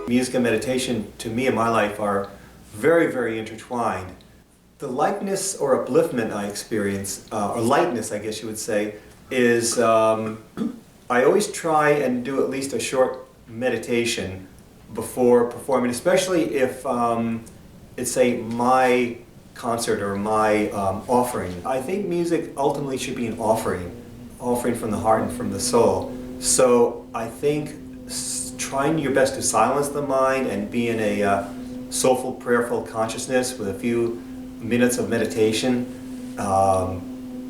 Music and meditation, to me in my life, are very, very intertwined. The lightness or upliftment I experience, or lightness I guess you would say, is I always try and do at least a short meditation before performing, especially if it's, say, my concert or my offering. I think music ultimately should be an offering from the heart and from the soul. So I think trying your best to silence the mind and be in a soulful, prayerful consciousness with a few minutes of meditation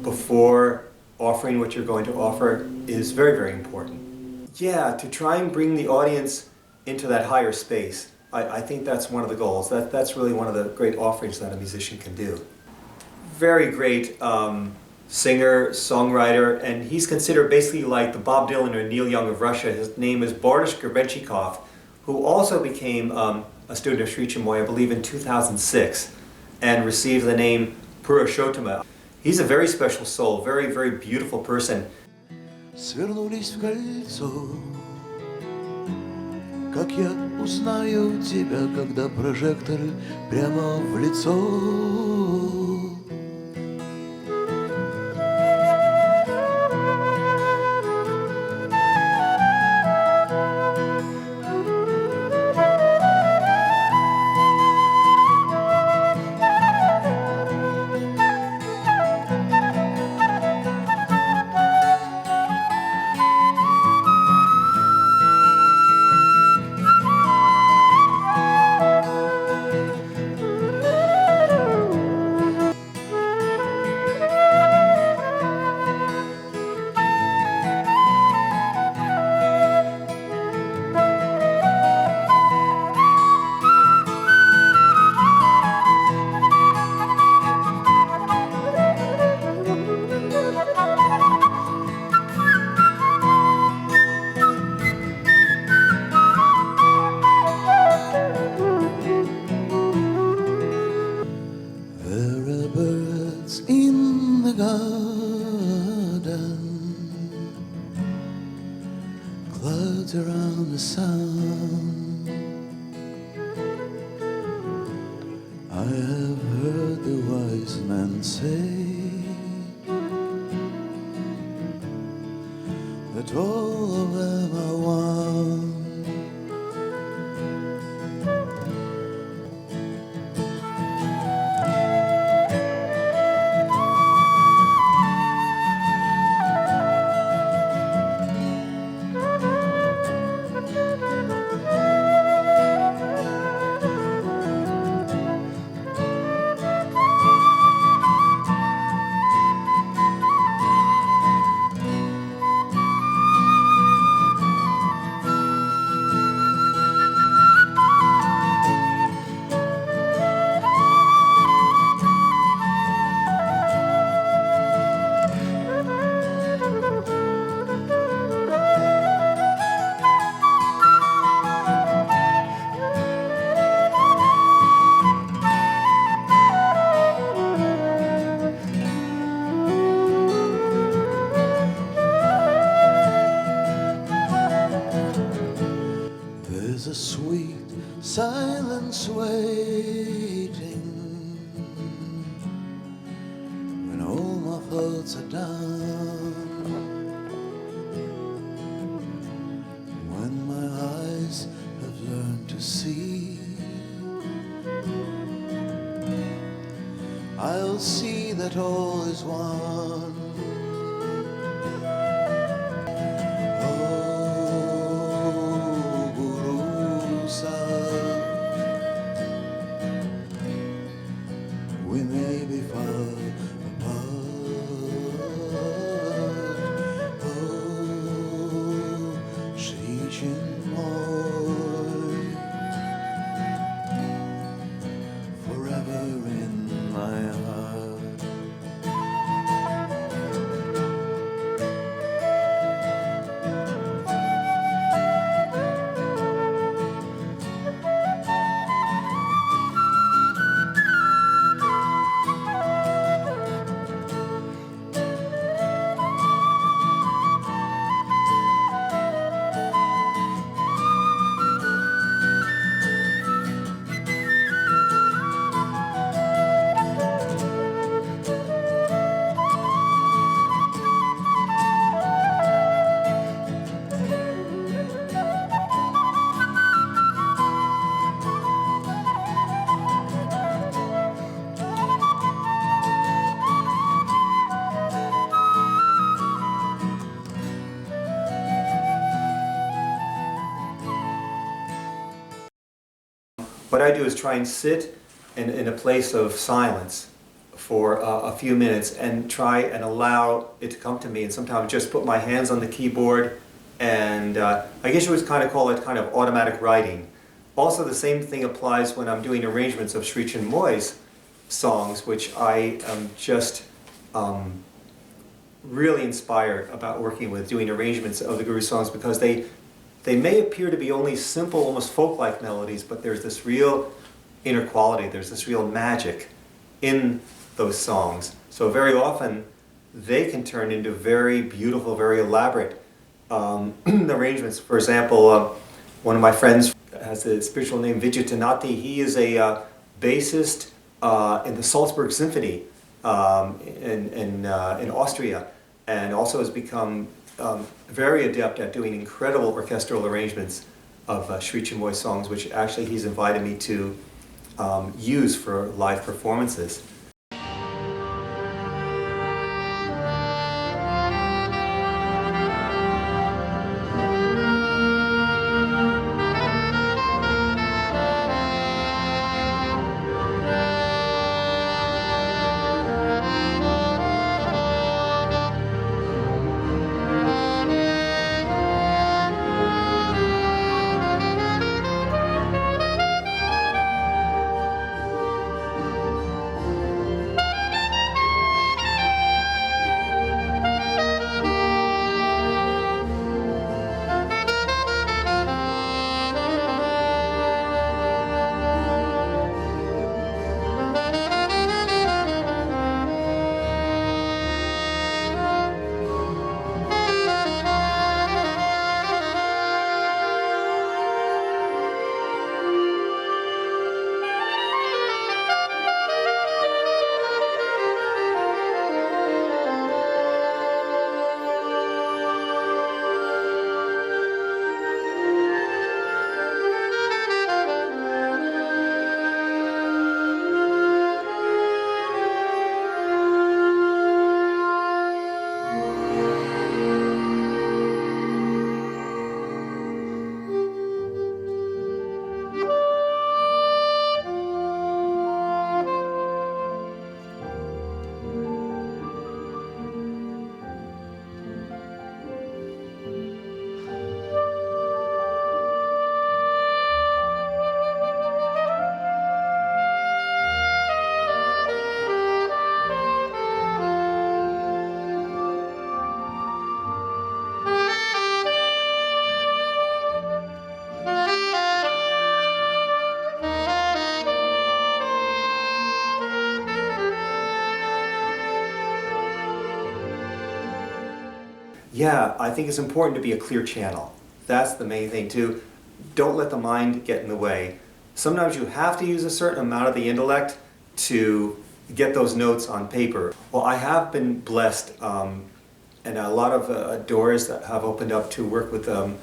before offering what you're going to offer is very, very important. Yeah, to try and bring the audience into that higher space. I think that's one of the goals. That's really one of the great offerings that a musician can do. Very great singer, songwriter, and he's considered basically like the Bob Dylan or Neil Young of Russia. His name is Boris Grebenchikov, who also became a student of Sri Chinmoy, I believe in 2006, and received the name Purushottama. He's a very special soul, very, very beautiful person. Свернулись в кольцо, как я узнаю тебя, когда прожекторы прямо в лицо. Around the sun, I have heard the wise men say that all of them are one. There's a sweet silence waiting when all my thoughts are done, when my eyes have learned to see. I'll see that all is one. We may be far apart. Oh, Sri Chinmoy, forever in my heart. I do is try and sit in a place of silence for a few minutes and try and allow it to come to me, and sometimes just put my hands on the keyboard, and I guess you would kind of call it kind of automatic writing. Also, the same thing applies when I'm doing arrangements of Sri Chinmoy's songs, which I am just really inspired about working with, doing arrangements of the Guru's songs, because they may appear to be only simple, almost folk-like melodies, but there's this real inner quality, there's this real magic in those songs. So very often they can turn into very beautiful, very elaborate arrangements. For example, one of my friends has the spiritual name Vijayanati. He is a bassist in the Salzburg Symphony in Austria, and also has become very adept at doing incredible orchestral arrangements of Sri Chinmoy songs, which actually he's invited me to use for live performances. Yeah, I think it's important to be a clear channel. That's the main thing too. Don't let the mind get in the way. Sometimes you have to use a certain amount of the intellect to get those notes on paper. Well, I have been blessed, and a lot of doors that have opened up to work with a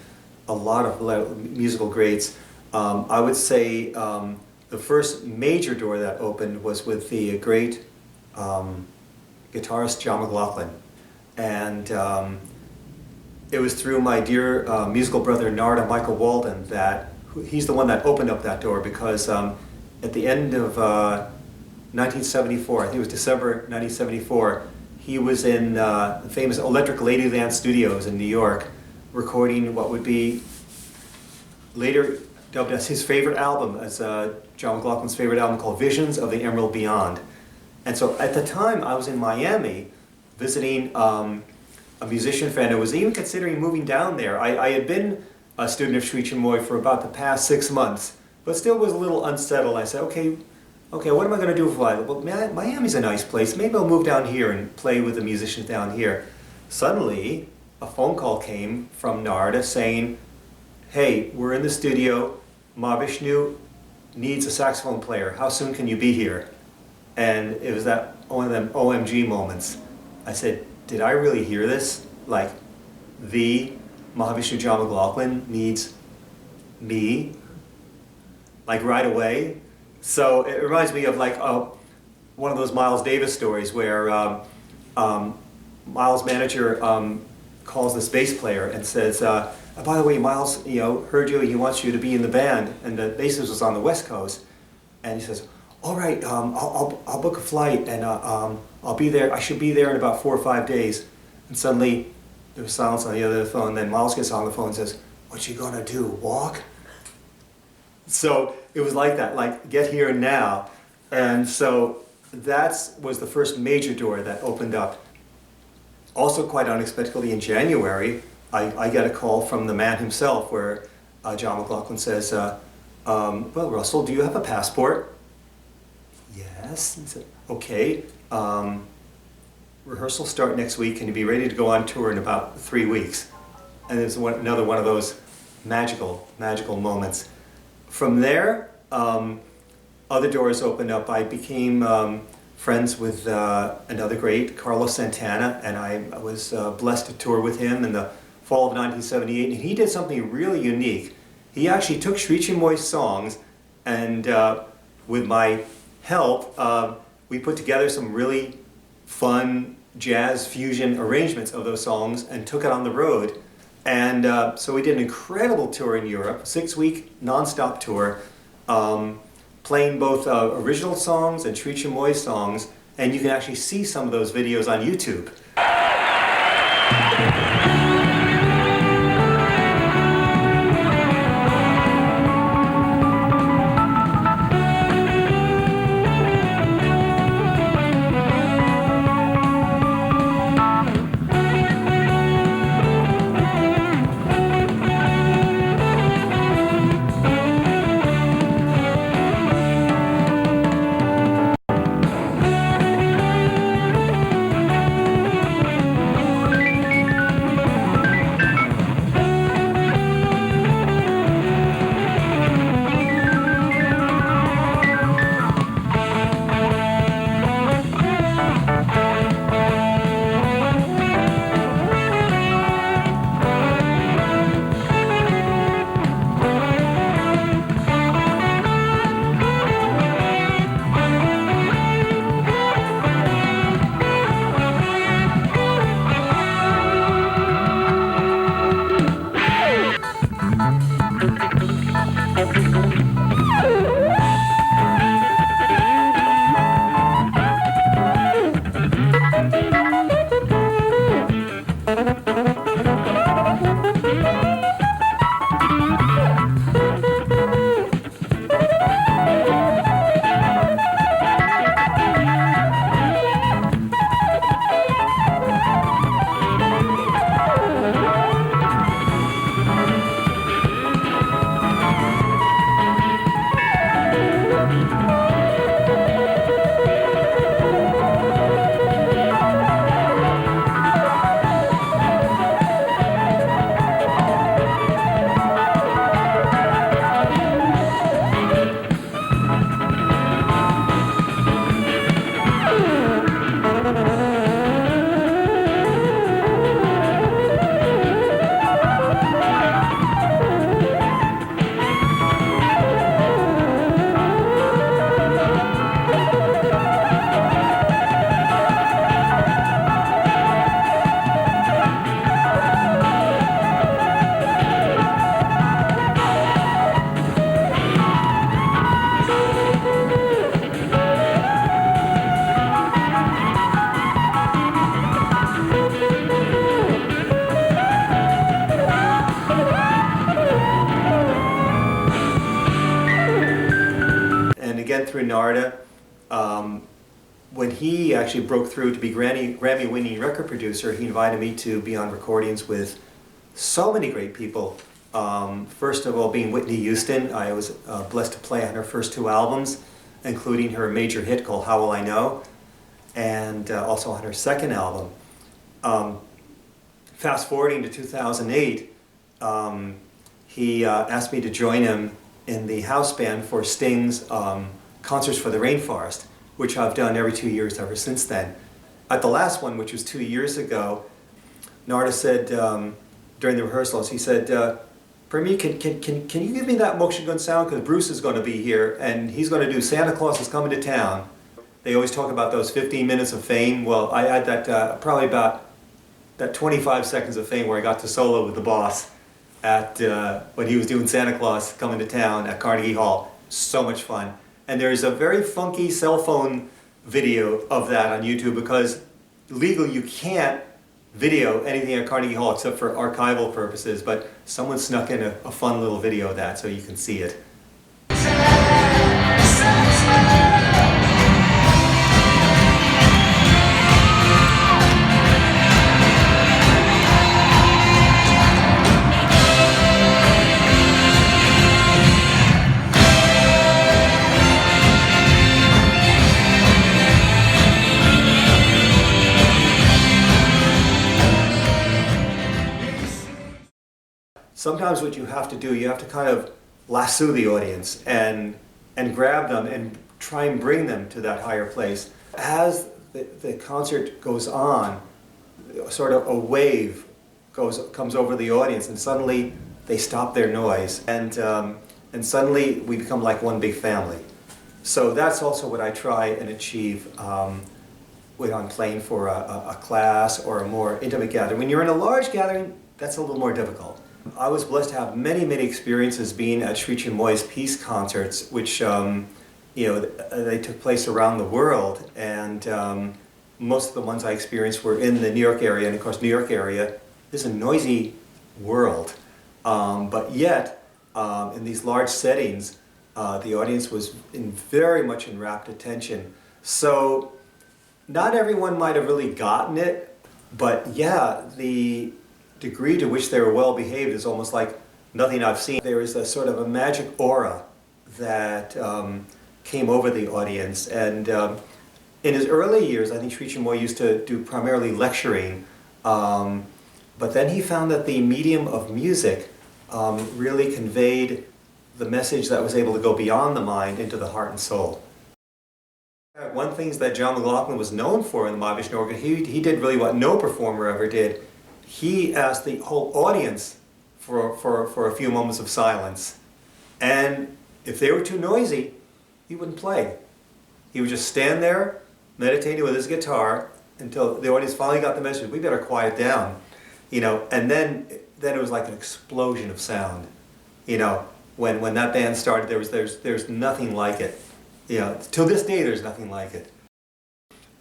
lot of musical greats. I would say the first major door that opened was with the great guitarist John McLaughlin. And it was through my dear musical brother Narada Michael Walden that he's the one that opened up that door, because at the end of 1974, I think it was December 1974, he was in the famous Electric Ladyland Studios in New York, recording what would be later dubbed as his favorite album, as John McLaughlin's favorite album, called Visions of the Emerald Beyond. And so at the time I was in Miami visiting a musician friend who was even considering moving down there. I had been a student of Sri Chinmoy for about the past 6 months, but still was a little unsettled. I said, okay, what am I going to do for life? Well, Miami's a nice place. Maybe I'll move down here and play with the musicians down here. Suddenly, a phone call came from Narada saying, hey, we're in the studio. Mahavishnu needs a saxophone player. How soon can you be here? And it was that one of them OMG moments. I said, did I really hear this? Like, the Mahavishnu John McLaughlin needs me, like right away? So it reminds me of like one of those Miles Davis stories where Miles' manager calls this bass player and says, by the way, Miles, heard you, he wants you to be in the band, and the bassist was on the West Coast. And he says, all right, I'll book a flight, and I'll be there. I should be there in about 4 or 5 days. And suddenly there was silence on the other end of the phone. Then Miles gets on the phone and says, what you gonna do, walk? So it was like that, like get here and now. And so that was the first major door that opened up. Also quite unexpectedly in January, I get a call from the man himself where John McLaughlin says, well, Russell, do you have a passport? Yes. He said, okay. Rehearsals start next week. Can you be ready to go on tour in about 3 weeks? And it's another one of those magical moments. From there, other doors opened up. I became friends with another great, Carlos Santana, and I was blessed to tour with him in the fall of 1978. And he did something really unique. He actually took Sri Chinmoy's songs, and with my help, we put together some really fun jazz fusion arrangements of those songs and took it on the road. And so we did an incredible tour in Europe, 6-week non-stop tour, playing both original songs and Sri Chinmoy songs, and you can actually see some of those videos on YouTube. Through Narda, when he actually broke through to be Grammy-winning record producer, he invited me to be on recordings with so many great people. First of all, being Whitney Houston, I was blessed to play on her first 2 albums, including her major hit called How Will I Know, and also on her second album. Fast forwarding to 2008, he asked me to join him in the house band for Sting's Concerts for the Rainforest, which I've done every 2 years ever since then. At the last one, which was 2 years ago, Narda said during the rehearsals, he said, Premik, can you give me that motion gun sound? Because Bruce is going to be here and he's going to do Santa Claus is Coming to Town. They always talk about those 15 minutes of fame. Well, I had that probably about that 25 seconds of fame where I got to solo with the boss at when he was doing Santa Claus Coming to Town at Carnegie Hall. So much fun. And there's a very funky cell phone video of that on YouTube because legally you can't video anything at Carnegie Hall except for archival purposes, but someone snuck in a fun little video of that so you can see it. Sometimes what you have to do, you have to kind of lasso the audience and grab them and try and bring them to that higher place. As the concert goes on, sort of a wave comes over the audience, and suddenly they stop their noise, and suddenly we become like one big family. So that's also what I try and achieve when I'm playing for a class or a more intimate gathering. When you're in a large gathering, that's a little more difficult. I was blessed to have many, many experiences being at Sri Chinmoy's peace concerts, which they took place around the world, and most of the ones I experienced were in the New York area, and of course New York area is a noisy world, but yet in these large settings the audience was very much in rapt attention. So not everyone might have really gotten it, but yeah, the degree to which they were well behaved is almost like nothing I've seen. There is a sort of a magic aura that came over the audience, and in his early years I think Sri Chinmoy used to do primarily lecturing, but then he found that the medium of music really conveyed the message that was able to go beyond the mind into the heart and soul. One thing that John McLaughlin was known for in the Mahavishnu organ, he did really what no performer ever did. He asked the whole audience for a few moments of silence. And if they were too noisy, he wouldn't play. He would just stand there, meditating with his guitar, until the audience finally got the message, we better quiet down. And then it was like an explosion of sound. When that band started, there's nothing like it. Till this day, there's nothing like it.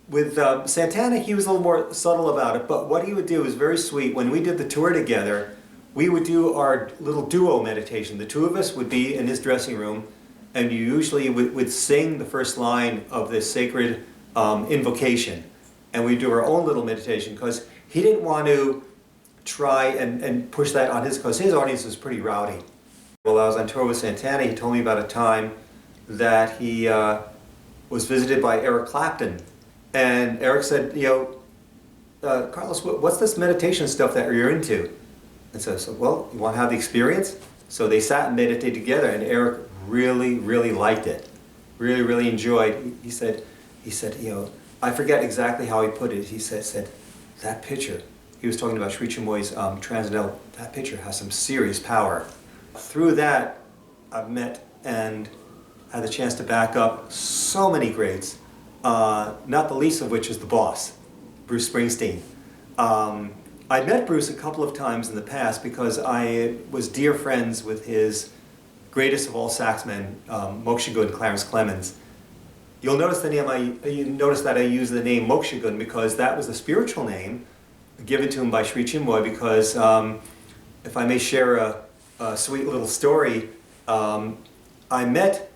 With Santana, he was a little more subtle about it, but what he would do is very sweet. When we did the tour together, we would do our little duo meditation. The two of us would be in his dressing room, and you usually would sing the first line of this sacred invocation. And we'd do our own little meditation, because he didn't want to try and push that on because his audience was pretty rowdy. While I was on tour with Santana, he told me about a time that he was visited by Eric Clapton. And Eric said, Carlos, what's this meditation stuff that you're into? And so I said, well, you want to have the experience? So they sat and meditated together, and Eric really, really liked it. Really, really enjoyed. He said, I forget exactly how he put it. He said, that picture, he was talking about Sri Chinmoy's transcendental, that picture has some serious power. Through that, I've met and had the chance to back up so many greats. Not the least of which is the boss, Bruce Springsteen. I met Bruce a couple of times in the past because I was dear friends with his greatest of all saxmen, Mokshagun, Clarence Clemons. You'll notice that I use the name Mokshagun because that was a spiritual name given to him by Sri Chinmoy, because if I may share a sweet little story, I met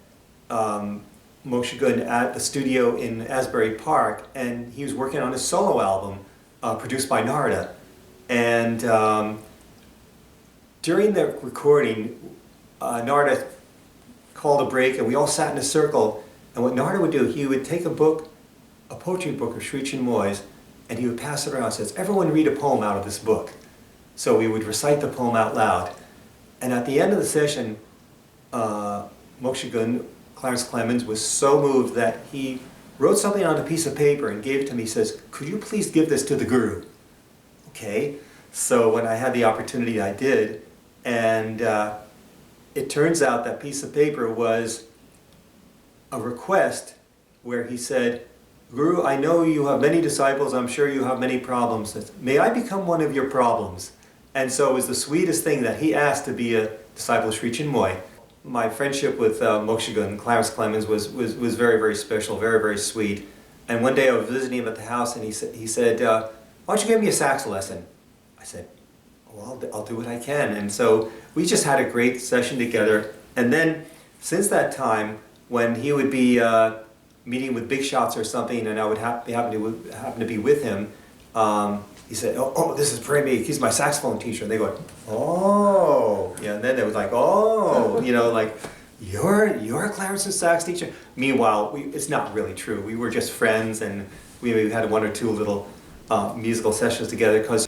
Mokshagun at the studio in Asbury Park, and he was working on a solo album produced by Narada. And during the recording, Narada called a break, and we all sat in a circle. And what Narada would do, he would take a poetry book of Sri Chinmoy's, and he would pass it around and says, everyone read a poem out of this book. So we would recite the poem out loud. And at the end of the session, Mokshagun, Clarence Clemons, was so moved that he wrote something on a piece of paper and gave it to me. He says, could you please give this to the Guru? Okay, so when I had the opportunity, I did. And it turns out that piece of paper was a request where he said, Guru, I know you have many disciples, I'm sure you have many problems. May I become one of your problems? And so it was the sweetest thing that he asked to be a disciple of Sri Chinmoy. my friendship with Mokshagun, Clarence Clemons, was very, very special, very, very sweet. And one day I was visiting him at the house, and he said, why don't you give me a sax lesson? I said, well, I'll do what I can. And so we just had a great session together. And then since that time, when he would be meeting with big shots or something, and I would happen to be with him, he said, oh, this is Premik, he's my saxophone teacher. And they go, oh, yeah, and then they was like, oh, you know, like, you're Clarence's sax teacher? Meanwhile, it's not really true. We were just friends, and we had one or two little musical sessions together, because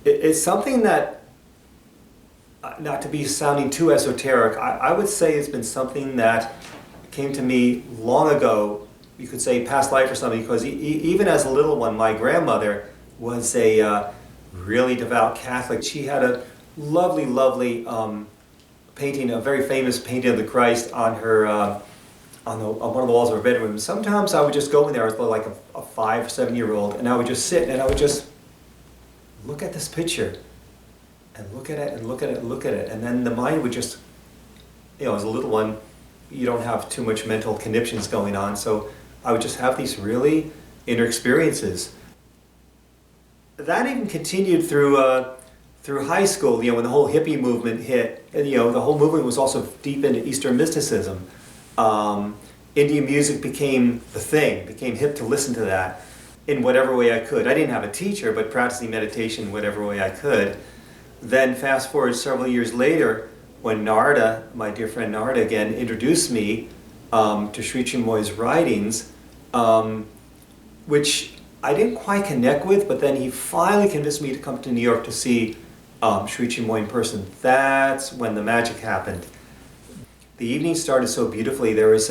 it's something that, not to be sounding too esoteric, I would say it's been something that came to me long ago, you could say past life or something, because even as a little one, my grandmother was a really devout Catholic. She had a lovely, lovely painting, a very famous painting of the Christ on her, on one of the walls of her bedroom. Sometimes I would just go in there, I was like a 5 or 7-year-old, and I would just sit and I would just look at this picture and look at it and look at it and look at it. And then the mind would just, you know, as a little one, you don't have too much mental conniptions going on, so I would just have these really inner experiences. That even continued through high school, you know, when the whole hippie movement hit, and, you know, the whole movement was also deep into Eastern mysticism. Indian music became the thing, became hip to listen to that in whatever way I could. I didn't have a teacher, but practicing meditation in whatever way I could. Then fast forward several years later, when Narada, my dear friend Narada again, introduced me to Sri Chinmoy's writings, which I didn't quite connect with, but then he finally convinced me to come to New York to see Sri Chinmoy in person. That's when the magic happened. The evening started so beautifully. There was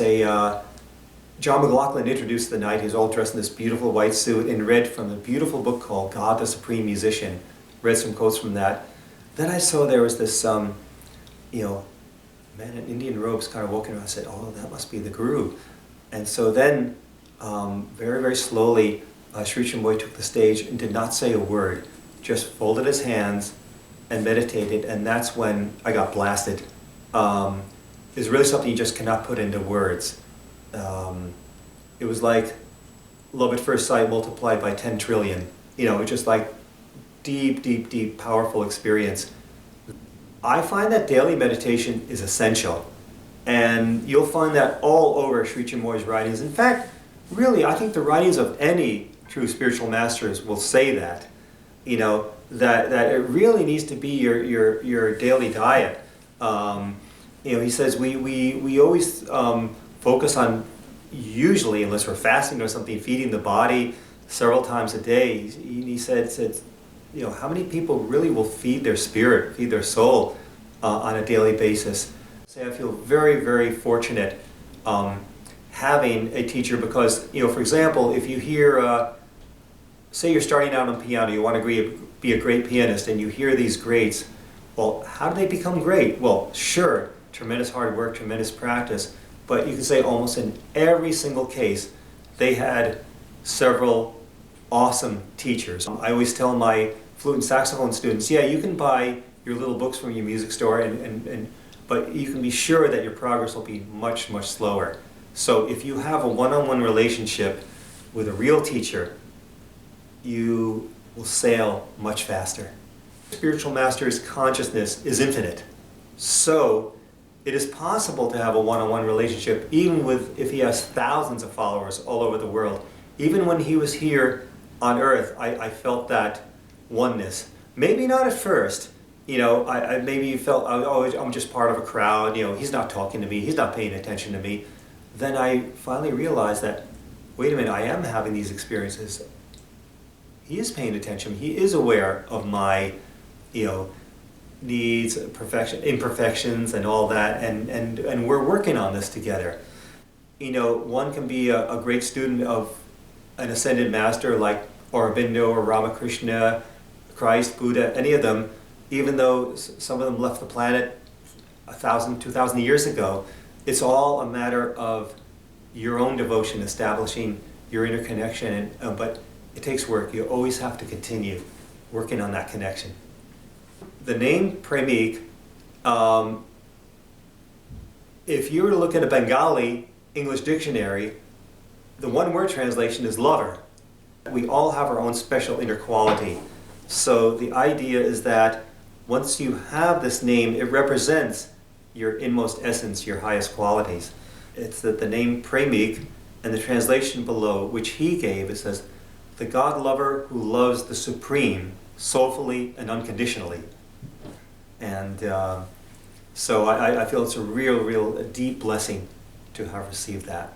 John McLaughlin introduced the night. He was all dressed in this beautiful white suit and read from a beautiful book called God the Supreme Musician. Read some quotes from that. Then I saw there was this, you know, man in Indian robes kind of walking around. I said, oh, that must be the Guru. And so then, very, very slowly, Sri Chinmoy took the stage and did not say a word, just folded his hands and meditated, and that's when I got blasted. It's really something you just cannot put into words. It was like love at first sight multiplied by 10 trillion. You know, it's just like deep, deep, deep, powerful experience. I find that daily meditation is essential, and you'll find that all over Sri Chinmoy's writings. In fact, really, I think the writings of any true spiritual masters will say that, you know, that it really needs to be your daily diet. You know, he says we always focus on, usually, unless we're fasting or something, feeding the body several times a day. He said, you know, how many people really will feed their spirit, feed their soul on a daily basis? I feel very, very fortunate having a teacher, because, you know, for example, if you hear, say you're starting out on piano, you want to be a great pianist, and you hear these greats, well, how do they become great? Well, sure, tremendous hard work, tremendous practice, but you can say almost in every single case, they had several awesome teachers. I always tell my flute and saxophone students, yeah, you can buy your little books from your music store, but you can be sure that your progress will be much, much slower. So if you have a one-on-one relationship with a real teacher, you will sail much faster. Spiritual master's consciousness is infinite. So it is possible to have a one-on-one relationship even if he has thousands of followers all over the world. Even when he was here on earth, I felt that oneness. Maybe not at first. You know, I maybe felt, oh, I'm just part of a crowd, you know, he's not talking to me, he's not paying attention to me. Then I finally realized that, wait a minute, I am having these experiences. He is paying attention, he is aware of my, you know, needs, imperfections and all that, and we're working on this together. You know, one can be a great student of an ascended master like Aurobindo or Ramakrishna, Christ, Buddha, any of them, even though some of them left the planet 1,000, 2,000 years ago. It's all a matter of your own devotion, establishing your interconnection, but it takes work. You always have to continue working on that connection. The name Premik if you were to look at a Bengali English dictionary, the one-word translation is lover. We all have our own special inner quality. So the idea is that once you have this name, it represents your inmost essence, your highest qualities. It's that the name Premik, and the translation below, which he gave, it says, the God lover who loves the supreme, soulfully and unconditionally. And so I feel it's a real deep blessing to have received that.